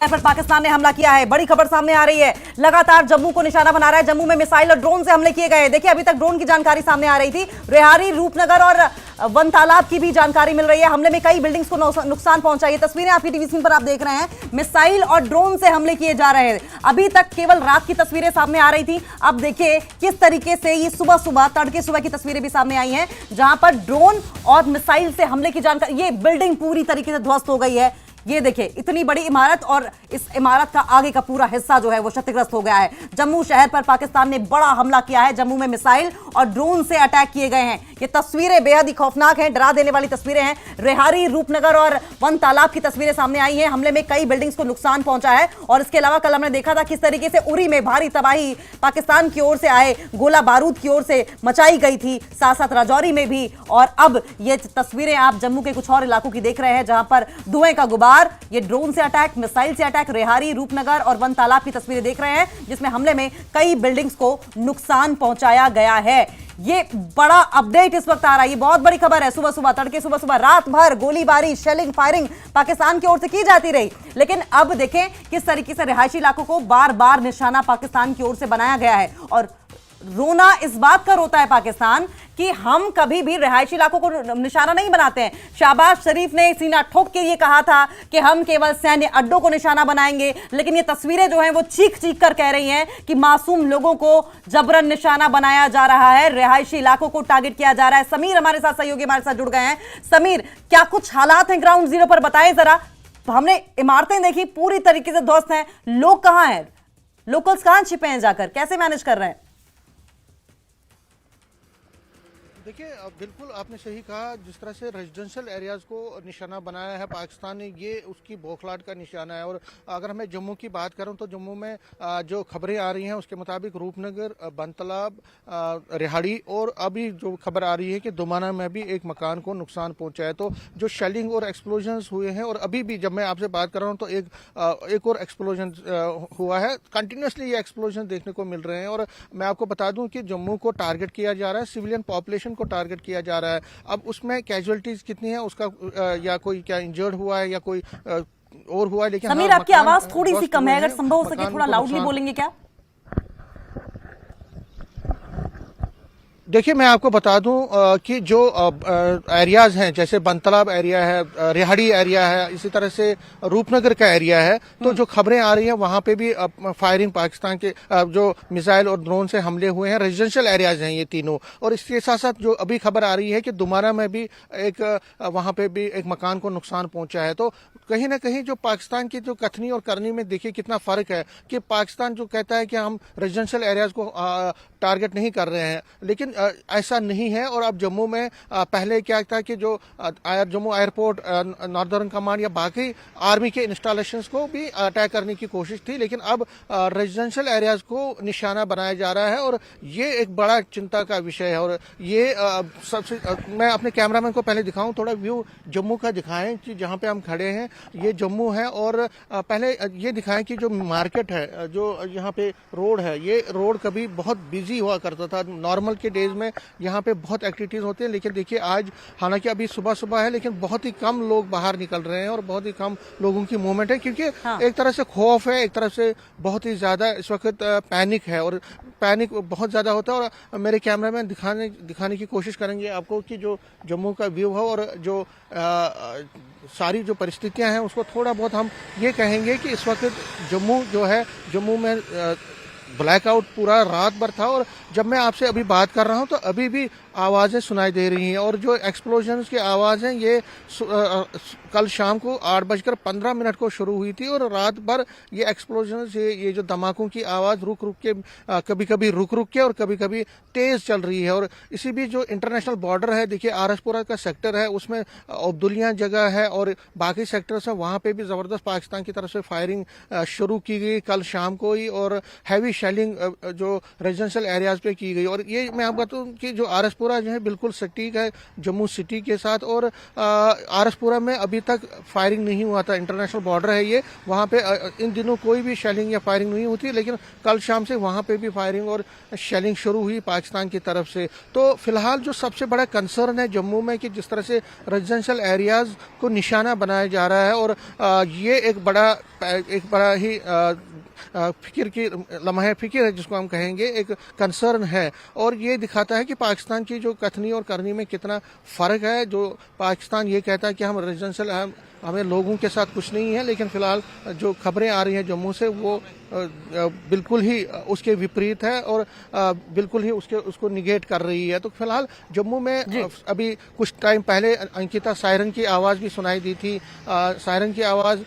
पर पाकिस्तान ने हमला किया है। बड़ी खबर सामने आ रही है, लगातार जम्मू को निशाना बना रहा है। जम्मू में मिसाइल और ड्रोन से हमले किए गए। देखिए, अभी तक ड्रोन की जानकारी सामने आ रही थी। रेहारी, रूपनगर और वन तालाब की भी जानकारी मिल रही है। हमले में कई बिल्डिंग्स को नुकसान पहुंचा। ये तस्वीरें आपकी टीवी स्क्रीन पर आप देख रहे हैं। मिसाइल और ड्रोन से हमले किए जा रहे हैं। अभी तक केवल रात की तस्वीरें सामने आ रही थी। अब देखिए किस तरीके से ये सुबह तड़के सुबह की तस्वीरें भी सामने आई हैं, जहां पर ड्रोन और मिसाइल से हमले की जानकारी। ये बिल्डिंग पूरी तरीके से ध्वस्त हो गई है। ये देखिए, इतनी बड़ी इमारत और इस इमारत का आगे का पूरा हिस्सा जो है वो क्षतिग्रस्त हो गया है। जम्मू शहर पर पाकिस्तान ने बड़ा हमला किया है। जम्मू में मिसाइल और ड्रोन से अटैक किए गए हैं। ये तस्वीरें बेहद ही खौफनाक हैं, डरा देने वाली तस्वीरें हैं। रेहारी, रूपनगर और वन तालाब की तस्वीरें सामने आई हैं। हमले में कई बिल्डिंग्स को नुकसान पहुंचा है। और इसके अलावा कल हमने देखा था किस तरीके से उरी में भारी तबाही पाकिस्तान की ओर से आए गोला बारूद की ओर से मचाई गई थी, साथ साथ राजौरी में भी। और अब ये तस्वीरें आप जम्मू के कुछ और इलाकों की देख रहे हैं, जहां पर धुएं का गुबार। ये ड्रोन से अटैक, मिसाइल से अटैक, रेहारी, रूपनगर और वन तालाब की तस्वीरें देख रहे हैं, जिसमें हमले में कई बिल्डिंग्स को नुकसान पहुंचाया गया है। ये बड़ा अपडेट इस वक्त आ रहा है। ये बहुत बड़ी खबर है। सुबह तड़के सुबह रात भर गोलीबारी, शेलिंग, फायरिंग पाकिस्तान की ओर से की जाती रही, लेकिन अब देखें किस तरीके से रिहायशी इलाकों को बार बार निशाना पाकिस्तान की ओर से बनाया गया है। और रोना इस बात का रोता है पाकिस्तान कि हम कभी भी रिहायशी इलाकों को निशाना नहीं बनाते हैं। शहबाज शरीफ ने सीना ठोक के ये कहा था कि हम केवल सैन्य अड्डों को निशाना बनाएंगे, लेकिन ये तस्वीरें जो हैं वो चीख कर कह रही हैं कि मासूम लोगों को जबरन निशाना बनाया जा रहा है, रिहायशी इलाकों को टारगेट किया जा रहा है। समीर हमारे साथ, सहयोगी हमारे साथ जुड़ गए हैं। समीर, क्या कुछ हालात हैं ग्राउंड जीरो पर, बताएं जरा। तो हमने इमारतें देखी पूरी तरीके से ध्वस्त हैं। लोग कहां हैं, लोकल्स कहां छिपे हैं, जाकर कैसे मैनेज कर रहे हैं? देखिए, बिल्कुल आपने सही कहा। जिस तरह से रेजिडेंशियल एरियाज़ को निशाना बनाया है पाकिस्तान ने, ये उसकी बौखलाहट का निशाना है। और अगर मैं जम्मू की बात करूं तो जम्मू में जो खबरें आ रही हैं उसके मुताबिक रूपनगर, बनतलाब, रेहाड़ी और अभी जो खबर आ रही है कि दुमाना में भी एक मकान को नुकसान पहुंचा है। तो जो शेलिंग और एक्सप्लोजन्स हुए हैं, और अभी भी जब मैं आपसे बात कर रहा हूँ तो एक और एक्सप्लोजन हुआ है। कंटिन्यूसली ये एक्सप्लोजन देखने को मिल रहे हैं। और मैं आपको बता दूं कि जम्मू को टारगेट किया जा रहा है, सिविलियन पॉपुलेशन को टारगेट किया जा रहा है। अब उसमें कैजुअलिटीज कितनी है उसका, या कोई क्या इंजर्ड हुआ है या कोई और हुआ है। लेकिन समीर, आपकी आवाज थोड़ी सी कम है, अगर संभव हो सके थोड़ा लाउडली बोलेंगे क्या? देखिए, मैं आपको बता दूं कि जो एरियाज हैं, जैसे बनतलाब एरिया है, रेहाड़ी एरिया है, इसी तरह से रूपनगर का एरिया है, तो जो खबरें आ रही हैं वहां पे भी फायरिंग पाकिस्तान के जो मिसाइल और ड्रोन से हमले हुए हैं। रेजिडेंशियल एरियाज हैं ये तीनों। और इसके साथ साथ जो अभी खबर आ रही है कि दुमाना में भी वहां पे भी एक मकान को नुकसान पहुंचा है। तो कहीं ना कहीं जो पाकिस्तान की जो कथनी और करनी में देखिए कितना फर्क है, कि पाकिस्तान जो कहता है कि हम रेजिडेंशियल एरियाज को टारगेट नहीं कर रहे हैं, लेकिन ऐसा नहीं है। और अब जम्मू में पहले क्या था कि जो जम्मू एयरपोर्ट, नॉर्दर्न कमांड या बाकी आर्मी के इंस्टॉलेशंस को भी अटैक करने की कोशिश थी, लेकिन अब रेजिडेंशियल एरियाज को निशाना बनाया जा रहा है। और ये एक बड़ा चिंता का विषय है। और ये सबसे मैं अपने कैमरामैन को पहले दिखाऊं, थोड़ा व्यू जम्मू का दिखाएं कि जहां पे हम खड़े हैं ये जम्मू है। और पहले ये दिखाएं कि जो मार्केट है, जो यहाँ पे रोड है, ये रोड कभी बहुत बिजी हुआ करता था। नॉर्मल के डेज में यहाँ पे बहुत एक्टिविटीज होती हैं, लेकिन देखिए आज हालांकि अभी सुबह है, लेकिन बहुत ही कम लोग बाहर निकल रहे हैं और बहुत ही कम लोगों की मूवमेंट है, क्योंकि एक तरह से खौफ है, एक तरफ से बहुत ही ज्यादा इस वक्त पैनिक है। और पैनिक बहुत ज्यादा होता है। और मेरे कैमरामैन दिखाने की कोशिश करेंगे आपको कि जो जम्मू का व्यू है और जो सारी जो परिस्थितियां हैं उसको थोड़ा बहुत हम ये कहेंगे कि इस वक्त जम्मू जो है, जम्मू में ब्लैकआउट पूरा रात भर था। और जब मैं आपसे अभी बात कर रहा हूं तो अभी भी आवाज़ें सुनाई दे रही हैं। और जो एक्सप्लोजन्स की आवाज़ हैं ये कल शाम को 8:15 को शुरू हुई थी। और रात भर ये एक्सप्लोजन्स, ये जो धमाकों की आवाज़ रुक के, कभी कभी रुक के और कभी कभी तेज़ चल रही है। और इसी बीच जो इंटरनेशनल बॉर्डर है, देखिए आरएसपुरा का सेक्टर है, उसमें अब्दुलिया जगह है और बाकी सेक्टर्स हैं, वहाँ पे भी ज़बरदस्त पाकिस्तान की तरफ से फायरिंग शुरू की गई कल शाम को ही। और हैवी शेलिंग जो रेजिडेंशियल एरियाज पे की गई। और ये मैं आपको बताऊं कि जो आरएसपुरा आरएसपुरा जो है बिल्कुल सटीक है जम्मू सिटी के साथ, और आरएसपुरा में अभी तक फायरिंग नहीं हुआ था। इंटरनेशनल बॉर्डर है ये, वहाँ पे इन दिनों कोई भी शेलिंग या फायरिंग नहीं होती, लेकिन कल शाम से वहाँ पे भी फायरिंग और शेलिंग शुरू हुई पाकिस्तान की तरफ से। तो फिलहाल जो सबसे बड़ा कंसर्न है जम्मू में कि जिस तरह से रेजिडेंशियल एरियाज को निशाना बनाया जा रहा है, और ये एक बड़ा ही फिक्र की लम्हा फिक्र है जिसको हम कहेंगे, एक कंसर्न है। और ये दिखाता है कि पाकिस्तान की जो कथनी और करनी में कितना फर्क है। जो पाकिस्तान ये कहता है कि हम रेजिडेंशियल हमें लोगों के साथ कुछ नहीं है, लेकिन फिलहाल जो खबरें आ रही हैं जम्मू से वो बिल्कुल ही उसके विपरीत है और बिल्कुल ही उसको निगेट कर रही है। तो फिलहाल जम्मू में अभी कुछ टाइम पहले अंकिता सायरन की आवाज़ भी सुनाई दी थी। सायरन की आवाज़